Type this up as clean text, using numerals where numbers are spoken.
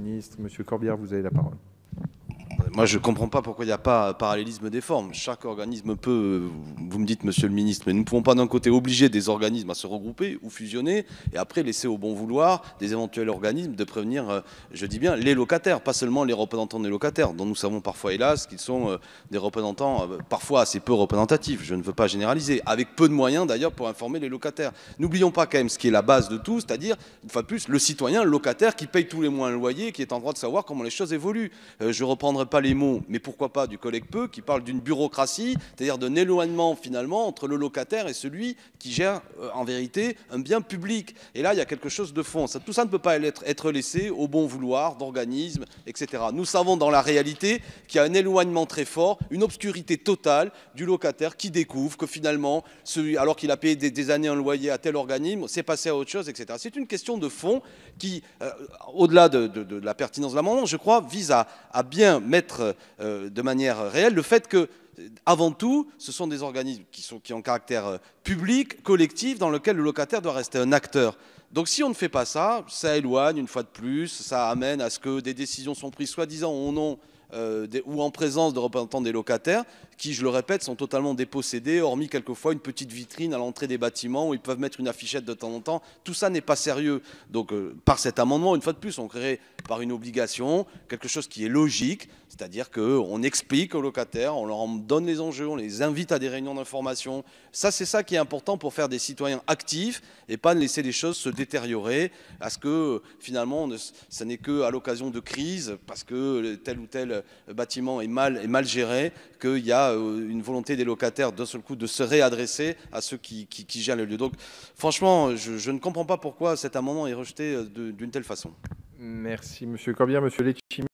Ministre, Monsieur Corbière, vous avez la parole. Moi, je ne comprends pas pourquoi il n'y a pas parallélisme des formes. Chaque organisme peut, vous me dites, monsieur le ministre, mais nous ne pouvons pas d'un côté obliger des organismes à se regrouper ou fusionner et après laisser au bon vouloir des éventuels organismes de prévenir, je dis bien, les locataires, pas seulement les représentants des locataires, dont nous savons parfois, hélas, qu'ils sont des représentants parfois assez peu représentatifs. Je ne veux pas généraliser, avec peu de moyens d'ailleurs pour informer les locataires. N'oublions pas quand même ce qui est la base de tout, c'est-à-dire, une fois de plus, le citoyen, le locataire qui paye tous les mois un loyer, qui est en droit de savoir comment les choses évoluent. Je reprendrai pas les mots, mais pourquoi pas du collègue Peu, qui parle d'une bureaucratie, c'est-à-dire d'un éloignement finalement entre le locataire et celui qui gère en vérité un bien public. Et là, il y a quelque chose de fond. Tout ça ne peut pas être laissé au bon vouloir d'organismes, etc. Nous savons dans la réalité qu'il y a un éloignement très fort, une obscurité totale du locataire qui découvre que finalement, alors qu'il a payé des années un loyer à tel organisme, c'est passé à autre chose, etc. C'est une question de fond qui, au-delà de la pertinence de l'amendement, je crois, vise à bien mettre de manière réelle le fait que, avant tout, ce sont des organismes qui ont caractère public, collectif, dans lequel le locataire doit rester un acteur. Donc si on ne fait pas ça, ça éloigne une fois de plus, ça amène à ce que des décisions sont prises soi-disant au nom ou en présence de représentants des locataires qui, je le répète, sont totalement dépossédés, hormis quelquefois une petite vitrine à l'entrée des bâtiments où ils peuvent mettre une affichette de temps en temps. Tout ça n'est pas sérieux. Donc par cet amendement, une fois de plus, on créerait par une obligation quelque chose qui est logique, c'est-à-dire qu'on explique aux locataires, on leur en donne les enjeux, on les invite à des réunions d'information. Ça, c'est ça qui est important pour faire des citoyens actifs et pas laisser les choses se détériorer à ce que finalement, ça n'est qu'à l'occasion de crise, parce que tel ou tel bâtiment est mal géré, qu'il y a une volonté des locataires d'un seul coup de se réadresser à ceux qui gèrent le lieu. Donc franchement, je ne comprends pas pourquoi cet amendement est rejeté d'une telle façon. Merci Monsieur Corbière. Monsieur Letchimy.